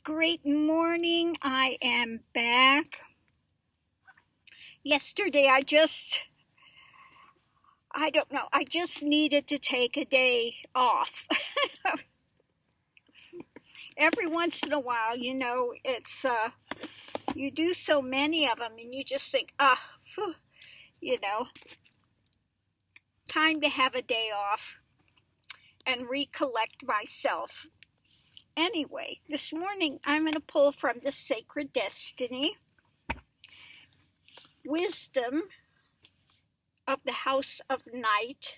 Great morning. I am back. Yesterday I don't know, I just needed to take a day off. Every once in a while, it's, you do so many of them and you just think, whew, you know, time to have a day off and recollect myself. Anyway, this morning I'm going to pull from the Sacred Destiny, Wisdom of the House of Night,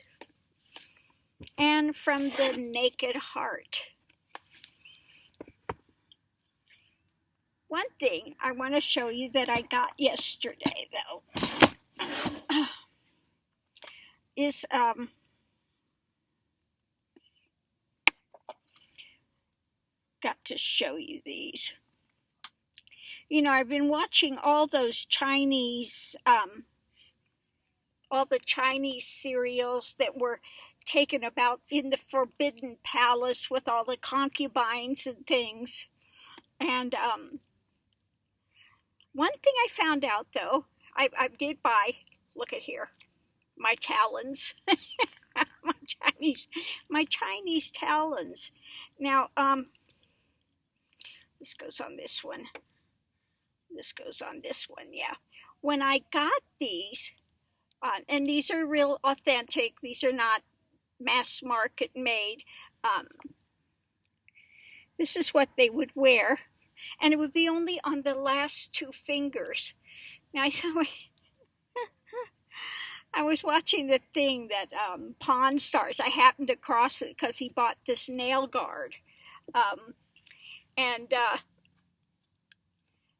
and from the Naked Heart. One thing I want to show you that I got yesterday, though, is got to show you these. I've been watching all those Chinese, all the Chinese serials that were taken about in the Forbidden Palace with all the concubines and things. And one thing I found out, though, I did buy, look at here, my talons, my Chinese talons. Now, this goes on this one. This goes on this one, yeah. When I got these, and these are real authentic, these are not mass market made. This is what they would wear, and it would be only on the last two fingers. Now, I was watching the thing that Pawn Stars, I happened across it because he bought this nail guard. And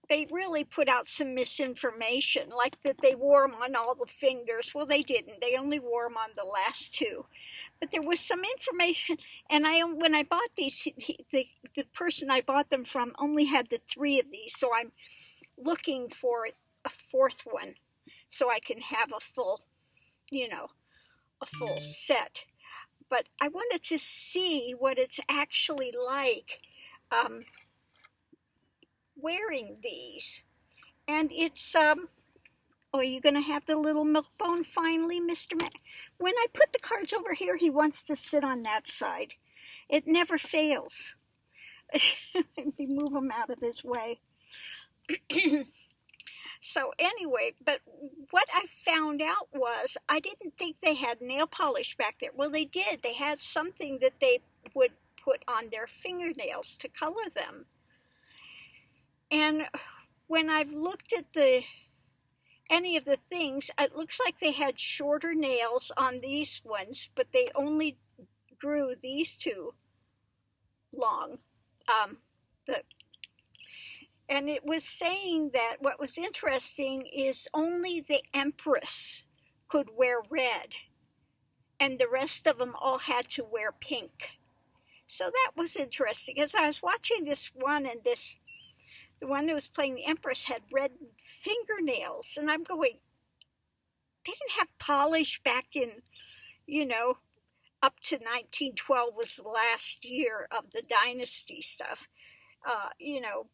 they really put out some misinformation, like that they wore them on all the fingers. Well, they didn't. They only wore them on the last two. But there was some information, and when I bought these, the person I bought them from only had the 3 of these, so I'm looking for a 4th one so I can have a full, a full set. But I wanted to see what it's actually like wearing these. And it's, are you going to have the little milk bone finally, Mr. When I put the cards over here, he wants to sit on that side. It never fails. We move him out of his way. So anyway, but what I found out was I didn't think they had nail polish back there. Well, they did. They had something that they would put on their fingernails to color them. And when I've looked at any of the things, it looks like they had shorter nails on these ones, but they only grew these 2 long. And it was saying that what was interesting is only the Empress could wear red, and the rest of them all had to wear pink. So that was interesting. As I was watching this one, and the one that was playing the Empress had red fingernails, and I'm going, they didn't have polish back in, up to 1912 was the last year of the dynasty stuff.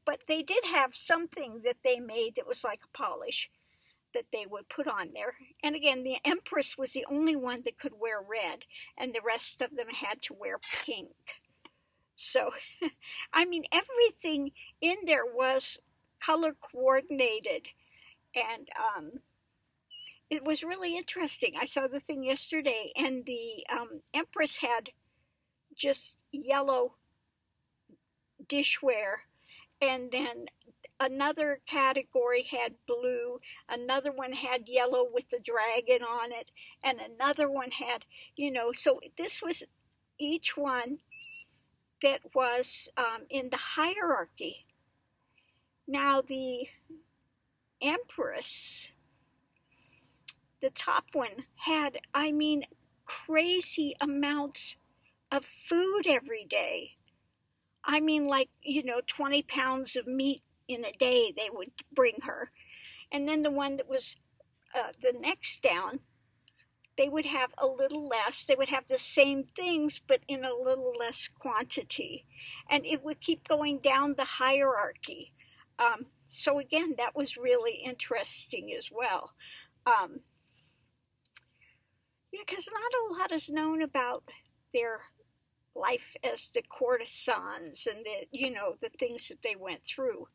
But they did have something that they made that was like a polish that they would put on there. And again, the Empress was the only one that could wear red, and the rest of them had to wear pink. So, everything in there was color coordinated, and it was really interesting. I saw the thing yesterday, and the Empress had just yellow dishware, and then another category had blue, another one had yellow with the dragon on it, and another one had, so this was each one that was in the hierarchy. Now the Empress, the top one, had, crazy amounts of food every day. 20 pounds of meat in a day they would bring her. And then the one that was the next down they would have a little less. They would have the same things, but in a little less quantity. And it would keep going down the hierarchy. So again, that was really interesting as well. Yeah, because not a lot is known about their life as the courtesans and the things that they went through.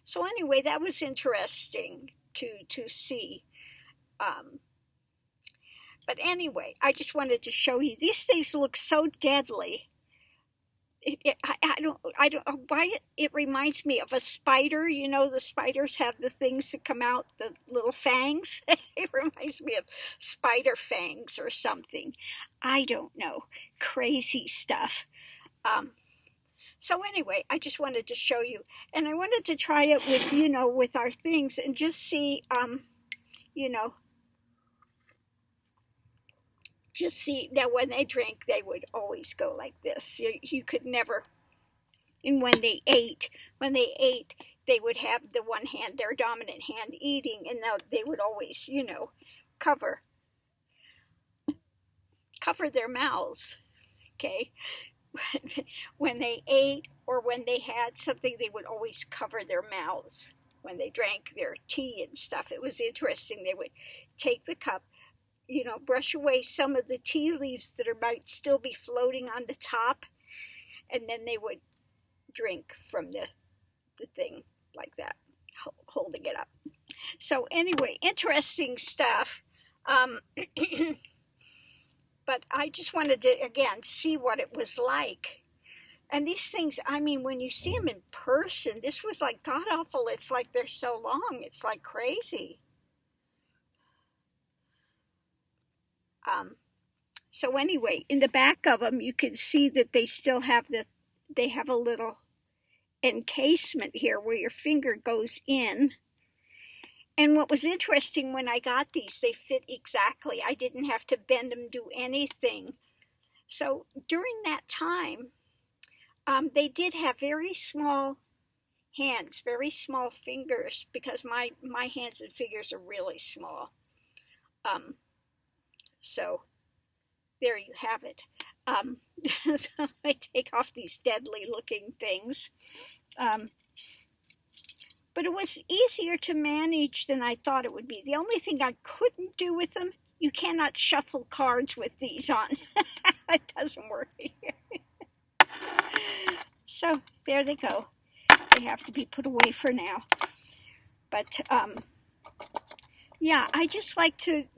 So anyway, that was interesting to see. But anyway, I just wanted to show you. These things look so deadly. I don't why it reminds me of a spider. You know, the spiders have the things that come out, the little fangs. It reminds me of spider fangs or something. I don't know. Crazy stuff. So anyway, I just wanted to show you, and I wanted to try it with with our things and just see just see that when they drink, they would always go like this. You could never. And when they ate, they would have the one hand, their dominant hand, eating, and now they would always, cover their mouths. Okay, when they ate or when they had something, they would always cover their mouths when they drank their tea and stuff. It was interesting. They would take the cup, brush away some of the tea leaves that might still be floating on the top, and then they would drink from the thing like that, holding it up. So anyway, interesting stuff. But I just wanted to, again, see what it was like. And these things, I mean, when you see them in person, this was like god-awful. It's like they're so long. It's like crazy. So anyway, in the back of them, you can see that they still have they have a little encasement here where your finger goes in. And what was interesting when I got these, they fit exactly. I didn't have to bend them, do anything. So during that time, they did have very small hands, very small fingers, because my hands and fingers are really small. So there you have it. So I take off these deadly looking things. But it was easier to manage than I thought it would be. The only thing I couldn't do with them, you cannot shuffle cards with these on. It doesn't work. So there they go. They have to be put away for now. But yeah, I just like to,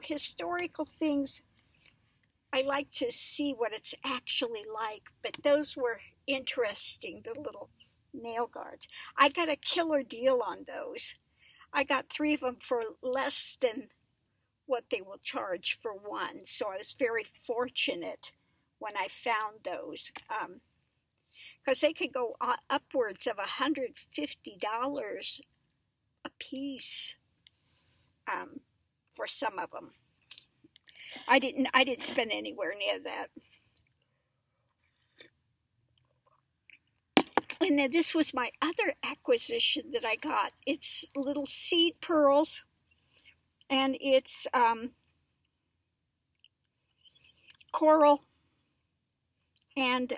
historical things. I like to see what it's actually like. But those were interesting, the little nail guards. I got a killer deal on those. I got 3 of them for less than what they will charge for one. So I was very fortunate when I found those. Because they could go upwards of $150 a piece for some of them. I didn't spend anywhere near that. And then this was my other acquisition that I got. It's little seed pearls, and it's coral and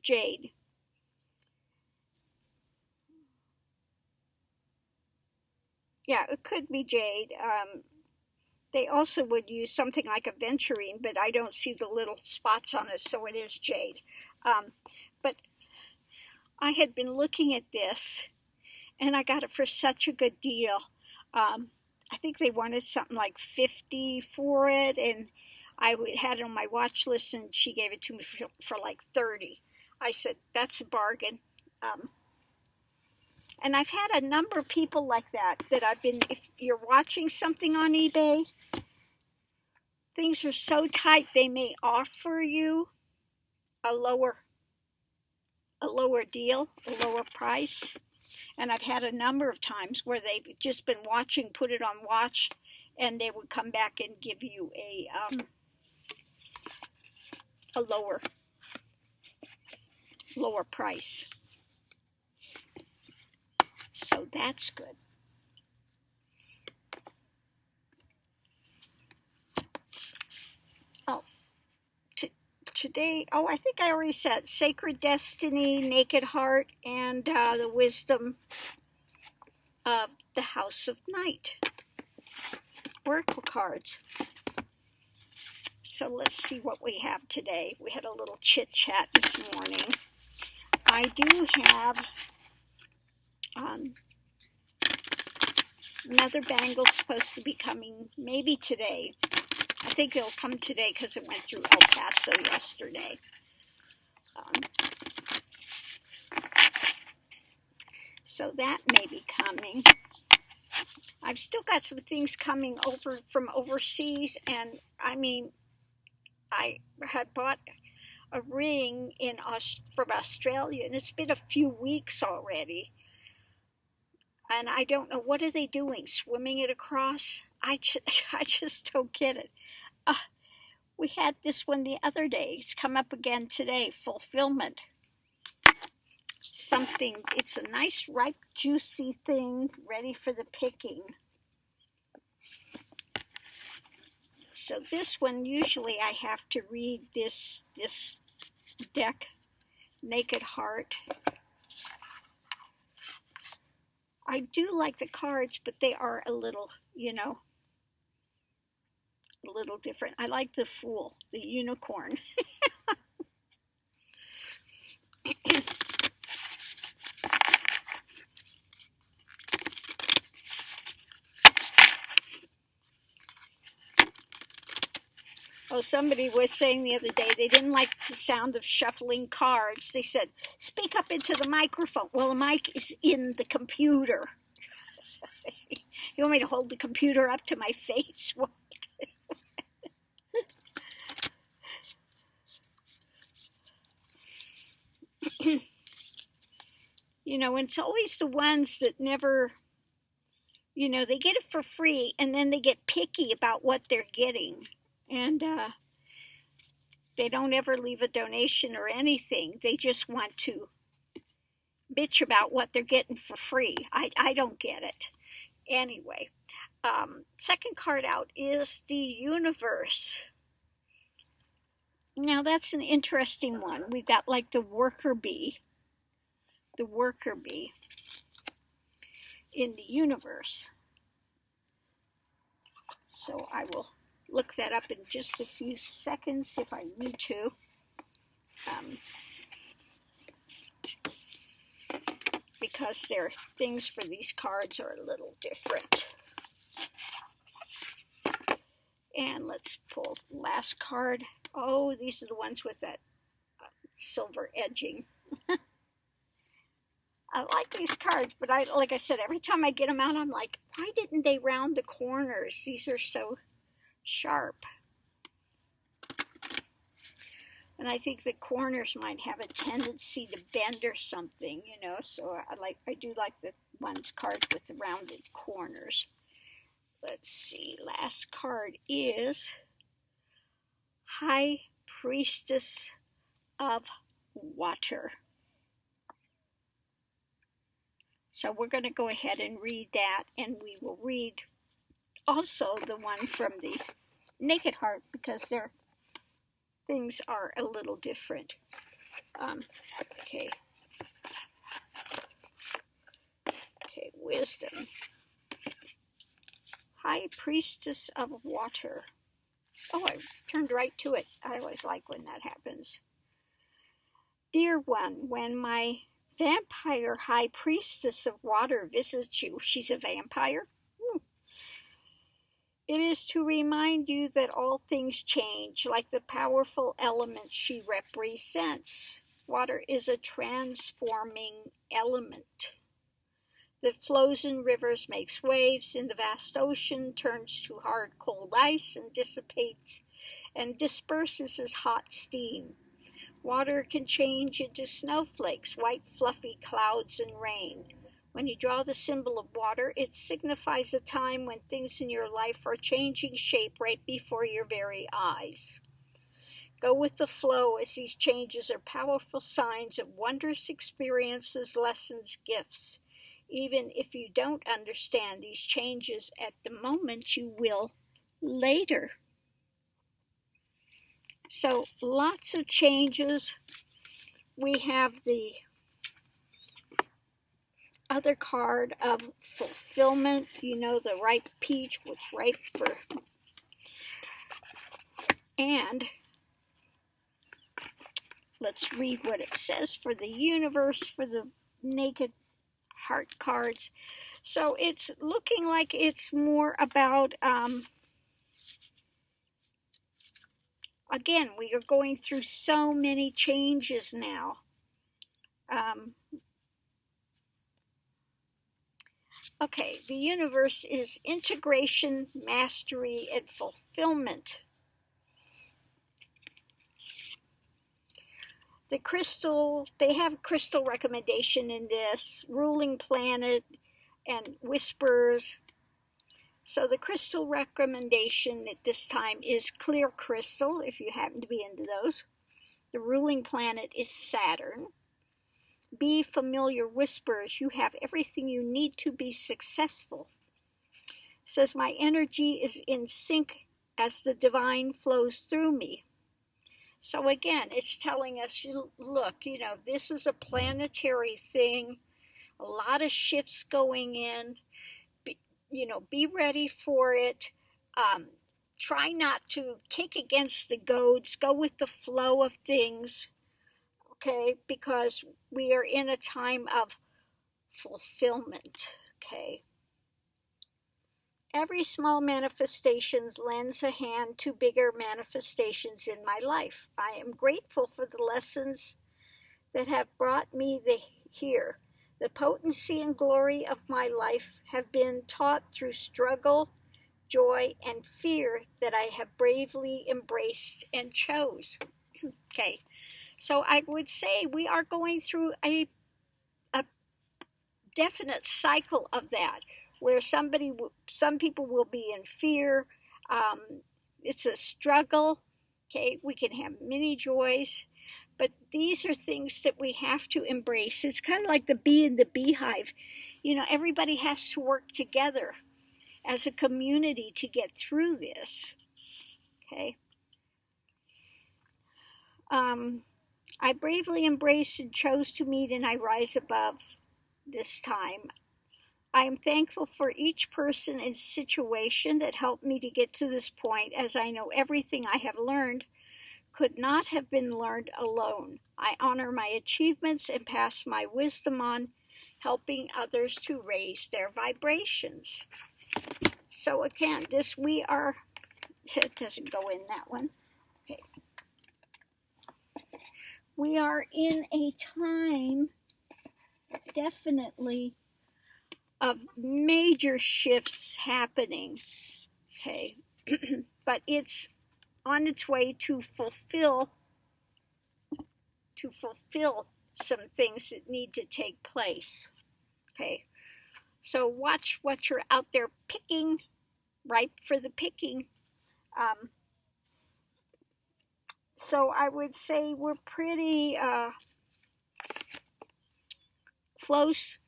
jade. Yeah, it could be jade. They also would use something like aventurine, but I don't see the little spots on it, so it is jade. But I had been looking at this, and I got it for such a good deal. I think they wanted something like $50 for it, and I had it on my watch list, and she gave it to me for like $30. I said, that's a bargain. And I've had a number of people like that I've been, if you're watching something on eBay, things are so tight, they may offer you a lower deal, a lower price. And I've had a number of times where they've just been watching, put it on watch, and they would come back and give you a lower price. So that's good. today, I think I already said Sacred Destiny, Naked Heart, and the Wisdom of the House of Night. Oracle cards. So let's see what we have today. We had a little chit chat this morning. I do have another bangle supposed to be coming maybe today. I think it'll come today because it went through El Paso yesterday. So that may be coming. I've still got some things coming over from overseas, and I mean, I had bought a ring from Australia, and it's been a few weeks already. And I don't know, what are they doing? Swimming it across? I just don't get it. We had this one the other day. It's come up again today. Fulfillment. Something. It's a nice, ripe, juicy thing ready for the picking. So this one, usually I have to read this deck, Naked Heart. I do like the cards, but they are a little, a little different. I like the Fool, the unicorn. Somebody was saying the other day they didn't like the sound of shuffling cards. They said, speak up into the microphone. Well, the mic is in the computer. You want me to hold the computer up to my face? What? And it's always the ones that never, they get it for free and then they get picky about what they're getting. And they don't ever leave a donation or anything. They just want to bitch about what they're getting for free. I don't get it. Anyway, second card out is the Universe. Now that's an interesting one. We've got like the worker bee in the universe. So I will look that up in just a few seconds if I need to. Because their things for these cards are a little different. And let's pull the last card. Oh, these are the ones with that silver edging. I like these cards, but like I said, every time I get them out, I'm like, why didn't they round the corners? These are so sharp. And I think the corners might have a tendency to bend or something, so I do like the cards with the rounded corners. Let's see, last card is High Priestess of Water. So we're going to go ahead and read that, and we will read also the one from the Naked Heart because their things are a little different. Okay, Wisdom. High Priestess of Water. Oh, I turned right to it. I always like when that happens. Dear one, when my vampire High Priestess of Water visits you, she's a vampire? It is to remind you that all things change, like the powerful element she represents. Water is a transforming element that flows in rivers, makes waves in the vast ocean, turns to hard, cold ice, and dissipates and disperses as hot steam. Water can change into snowflakes, white fluffy clouds, and rain. When you draw the symbol of water, it signifies a time when things in your life are changing shape right before your very eyes. Go with the flow, as these changes are powerful signs of wondrous experiences, lessons, gifts. Even if you don't understand these changes at the moment, you will later. So lots of changes. We have the other card of fulfillment, the ripe peach, what's ripe for, and let's read what it says for the universe, for the naked heart cards. So it's looking like it's more about, again, we are going through so many changes now. Okay, the universe is integration, mastery, and fulfillment. The crystal, they have a crystal recommendation in this, ruling planet and whispers. So the crystal recommendation at this time is clear crystal, if you happen to be into those. The ruling planet is Saturn. Be familiar whispers. You have everything you need to be successful. It says, my energy is in sync as the divine flows through me. So again, it's telling us, look, this is a planetary thing, a lot of shifts going in, be ready for it. Try not to kick against the goads, go with the flow of things, okay, because we are in a time of fulfillment, okay. Every small manifestation lends a hand to bigger manifestations in my life. I am grateful for the lessons that have brought me here. The potency and glory of my life have been taught through struggle, joy, and fear that I have bravely embraced and chose. Okay, so I would say we are going through a definite cycle of that, where some people will be in fear. It's a struggle. Okay, we can have many joys, but these are things that we have to embrace. It's kind of like the bee in the beehive. Everybody has to work together as a community to get through this. Okay. I bravely embraced and chose to meet, and I rise above this time. I am thankful for each person and situation that helped me to get to this point, as I know everything I have learned could not have been learned alone. I honor my achievements and pass my wisdom on, helping others to raise their vibrations. So again, it doesn't go in that one. Okay. We are in a time, definitely, of major shifts happening, okay, but it's on its way to fulfill some things that need to take place, okay. So watch what you're out there picking, ripe for the picking. So I would say we're pretty close.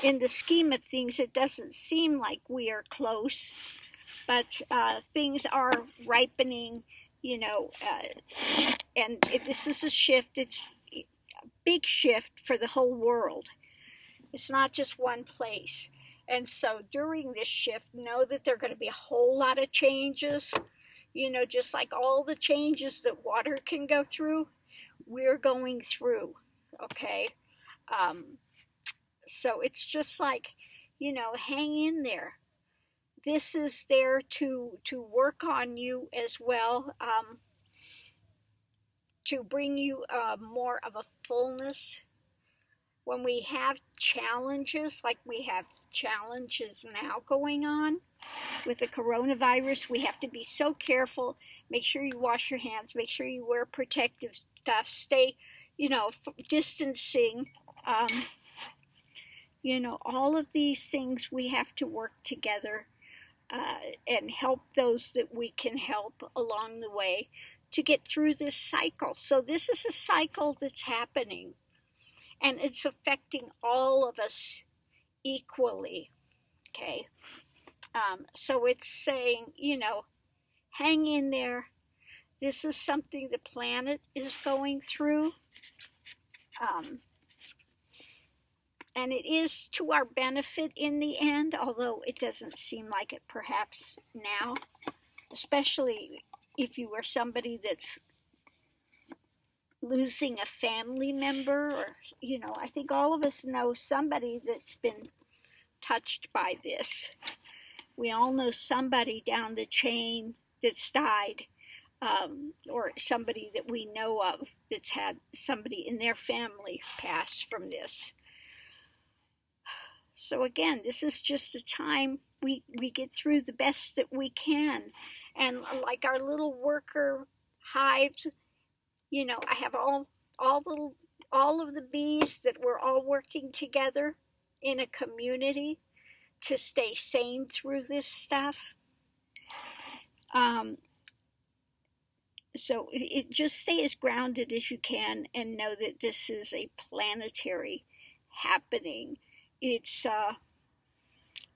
In the scheme of things, it doesn't seem like we are close, but things are ripening, and this is a shift. It's a big shift for the whole world. It's not just one place. And so during this shift, know that there are going to be a whole lot of changes, just like all the changes that water can go through, we're going through, okay? So it's just like, hang in there. This is there to work on you as well, to bring you more of a fullness. When we have challenges, like we have challenges now going on with the coronavirus, we have to be so careful. Make sure you wash your hands. Make sure you wear protective stuff. Stay, distancing. All of these things we have to work together and help those that we can help along the way to get through this cycle. So this is a cycle that's happening, and it's affecting all of us equally, okay? So it's saying, hang in there. This is something the planet is going through. And it is to our benefit in the end, although it doesn't seem like it perhaps now, especially if you are somebody that's losing a family member, or, I think all of us know somebody that's been touched by this. We all know somebody down the chain that's died, or somebody that we know of that's had somebody in their family pass from this. So again, this is just the time we get through the best that we can. And like our little worker hives, I have all of the bees that we're all working together in a community to stay sane through this stuff. So it just stay as grounded as you can and know that this is a planetary happening. It's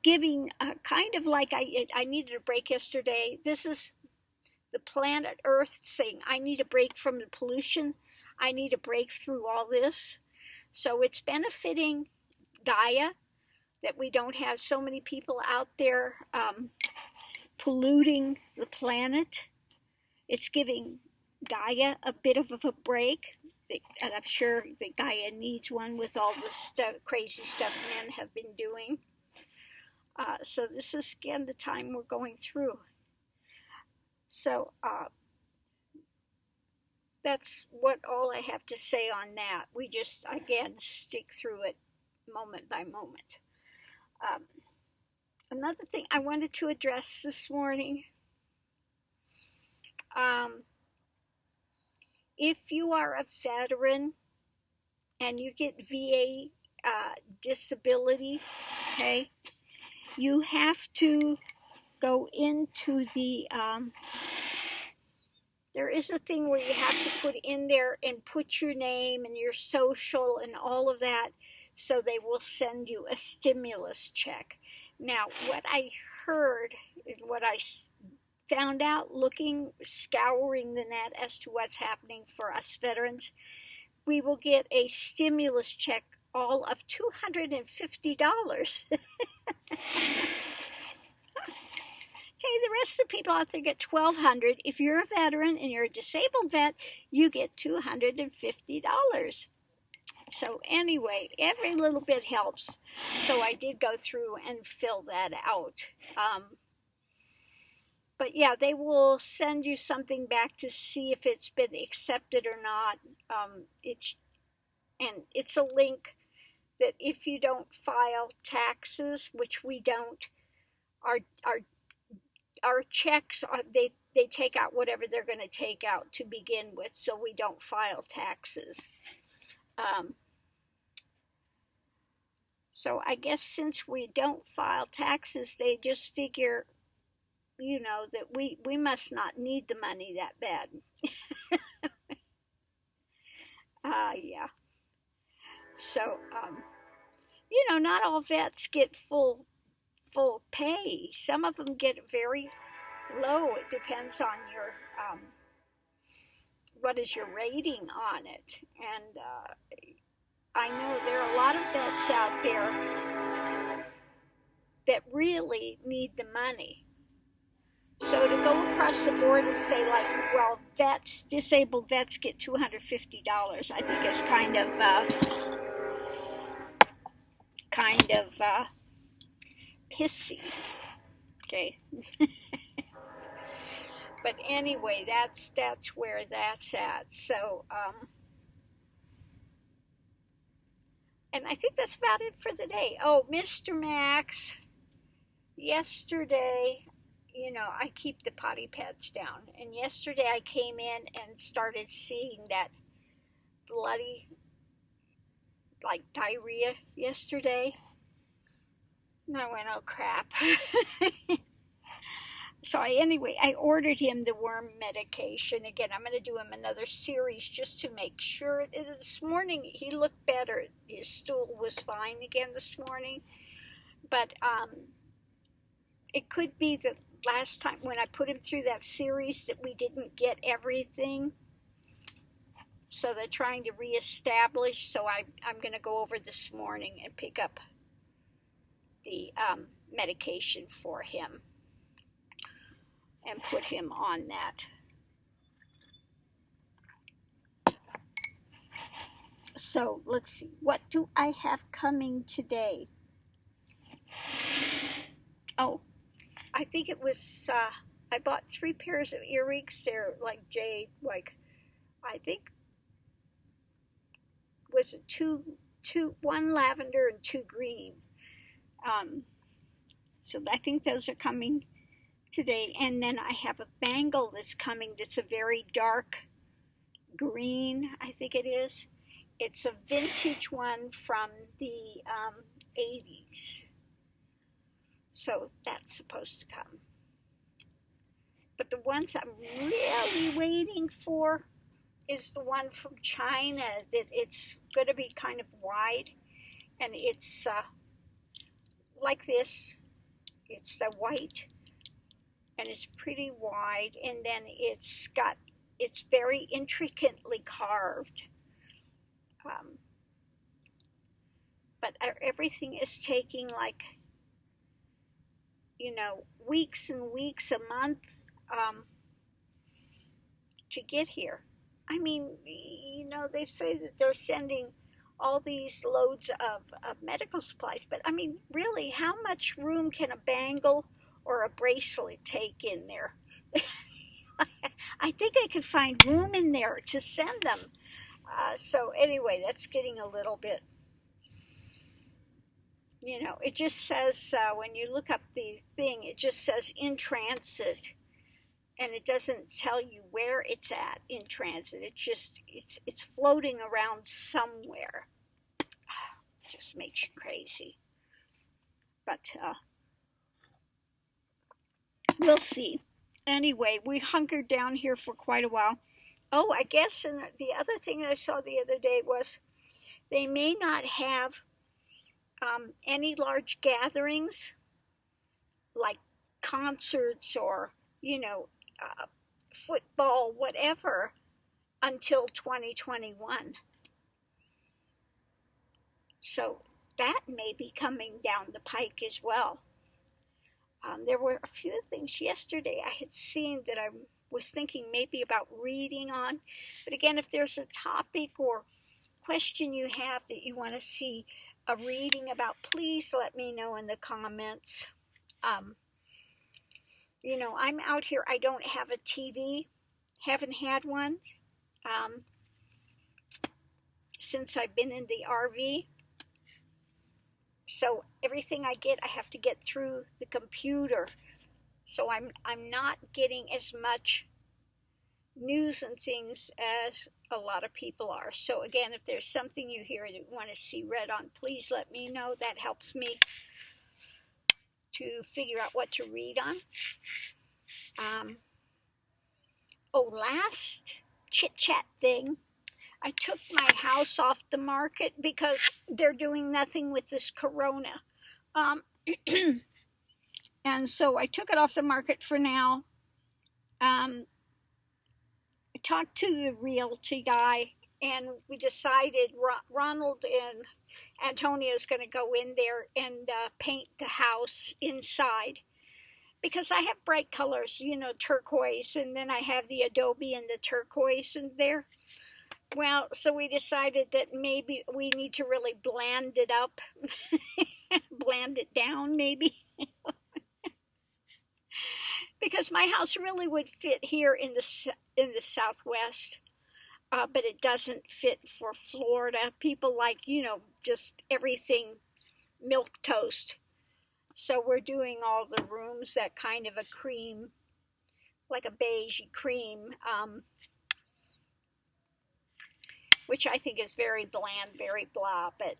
giving kind of like I needed a break yesterday. This is the planet Earth saying, I need a break from the pollution. I need a break through all this. So it's benefiting Gaia that we don't have so many people out there polluting the planet. It's giving Gaia a bit of a break, and I'm sure that Gaia needs one with all the crazy stuff men have been doing. So this is, again, the time we're going through. So that's all I have to say on that. We just, again, stick through it moment by moment. Another thing I wanted to address this morning, if you are a veteran and you get VA disability, okay, you have to go into the, there is a thing where you have to put in there and put your name and your social and all of that, so they will send you a stimulus check. Now, what I heard, what I found out scouring the net as to what's happening for us veterans, we will get a stimulus check all of $250. Okay, the rest of the people out there get $1,200. If you're a veteran and you're a disabled vet, you get $250. So anyway, every little bit helps. So I did go through and fill that out. But yeah, they will send you something back to see if it's been accepted or not. It's a link that if you don't file taxes, which we don't, our checks they take out whatever they're going to take out to begin with, so we don't file taxes. So I guess since we don't file taxes, they just figure, that we must not need the money that bad. Yeah. So, not all vets get full pay. Some of them get very low. It depends on your, what is your rating on it. And I know there are a lot of vets out there that really need the money. So to go across the board and say, like, well, disabled vets get $250, I think is kind of pissy. Okay. But anyway, that's where that's at. So, and I think that's about it for the day. Oh, Mr. Max, yesterday, I keep the potty pads down. And yesterday I came in and started seeing that bloody, like, diarrhea yesterday. And I went, oh, crap. So I ordered him the worm medication. Again, I'm going to do him another series just to make sure. This morning, he looked better. His stool was fine again this morning. But it could be that last time when I put him through that series that we didn't get everything. So they're trying to reestablish. So I'm going to go over this morning and pick up the medication for him and put him on that. So let's see, what do I have coming today? Oh, I think it was, I bought 3 pairs of earrings. They're like jade, like, I think, was it one lavender and 2 green. So I think those are coming today. And then I have a bangle that's coming that's a very dark green, I think it is. It's a vintage one from the 80s. So that's supposed to come. But the ones I'm really waiting for is the one from China that it's going to be kind of wide. And it's like this. It's white. And it's pretty wide. And then it's very intricately carved. But everything is taking like, weeks and weeks, a month to get here. I mean, they say that they're sending all these loads of medical supplies, but I mean, really, how much room can a bangle or a bracelet take in there? I think I could find room in there to send them. So anyway, that's getting a little bit, it just says, when you look up the thing, it just says in transit, and it doesn't tell you where it's at in transit. It's floating around somewhere. Just makes you crazy. But we'll see. Anyway, we hunkered down here for quite a while. Oh, I guess, and the other thing I saw the other day was they may not have any large gatherings like concerts or, football, whatever, until 2021. So that may be coming down the pike as well. There were a few things yesterday I had seen that I was thinking maybe about reading on. But again, if there's a topic or question you have that you want to see a reading about, please let me know in the comments. I'm out here. I don't have a TV. Haven't had one since I've been in the RV. So everything I get, I have to get through the computer. So I'm not getting as much news and things as a lot of people are. So again, if there's something you hear that you want to see read on, please let me know. That helps me to figure out what to read on. Last chit-chat thing. I took my house off the market because they're doing nothing with this corona. And so I took it off the market for now. I talked to the realty guy, and we decided Ronald and Antonio is going to go in there and paint the house inside. Because I have bright colors, turquoise, and then I have the adobe and the turquoise in there. Well, so we decided that maybe we need to really blend it up, blend it down maybe. Because my house really would fit here in the Southwest, but it doesn't fit for Florida. People like, just everything milquetoast. So we're doing all the rooms that kind of a cream, like a beige cream, which I think is very bland, very blah. But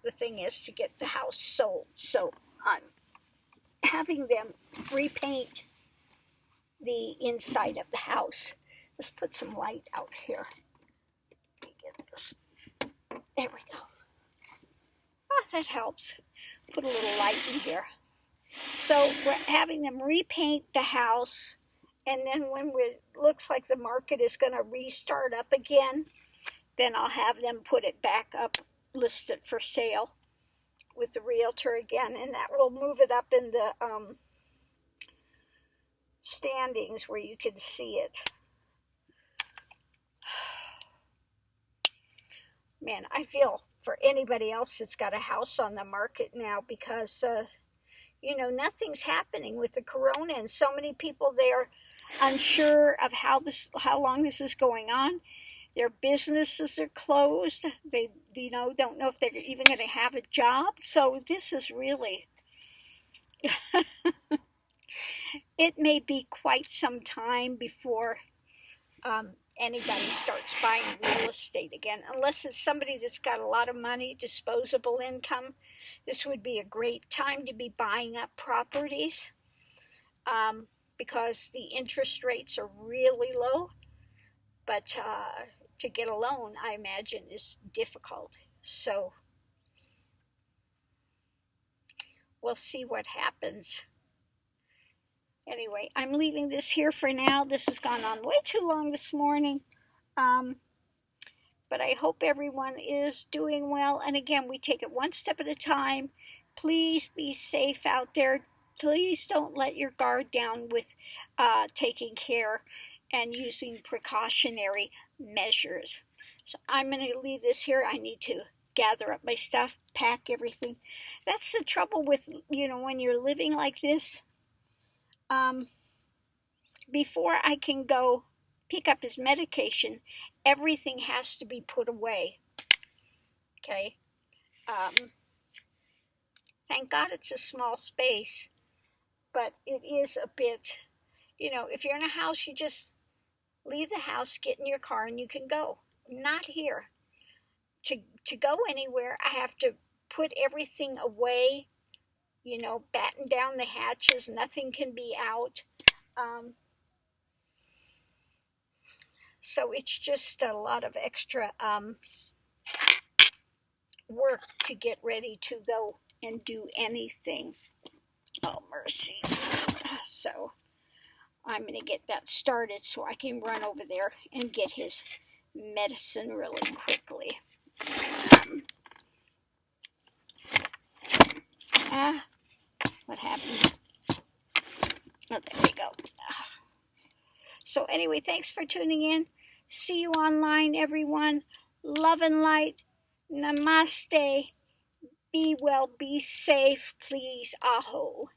the thing is to get the house sold. So I'm having them repaint the inside of the house. Let's put some light out here. Let me get this. There we go. That helps. Put a little light in here. So we're having them repaint the house, and then when it looks like the market is going to restart up again, then I'll have them put it back up, listed for sale with the realtor again, and that will move it up in the standings where you can see it. Man, I feel for anybody else that's got a house on the market now, because nothing's happening with the corona, and so many people, they're unsure of how long this is going on. Their businesses are closed. They don't know if they're even going to have a job. So this is really it may be quite some time before anybody starts buying real estate again, unless it's somebody that's got a lot of money, disposable income. This would be a great time to be buying up properties, because the interest rates are really low. But to get a loan, I imagine, is difficult. So we'll see what happens. Anyway, I'm leaving this here for now. This has gone on way too long this morning. But I hope everyone is doing well. And again, we take it one step at a time. Please be safe out there. Please don't let your guard down with taking care and using precautionary measures. So I'm going to leave this here. I need to gather up my stuff, pack everything. That's the trouble with, when you're living like this. Before I can go pick up his medication, everything has to be put away. Okay? Thank God it's a small space, but it is a bit, if you're in a house, you just leave the house, get in your car, and you can go. Not here. To go anywhere, I have to put everything away, batten down the hatches. Nothing can be out. So it's just a lot of extra work to get ready to go and do anything. Oh, mercy. So I'm going to get that started so I can run over there and get his medicine really quickly. What happened? Oh, there we go. So anyway, thanks for tuning in. See you online, everyone. Love and light. Namaste. Be well, be safe, please. Aho.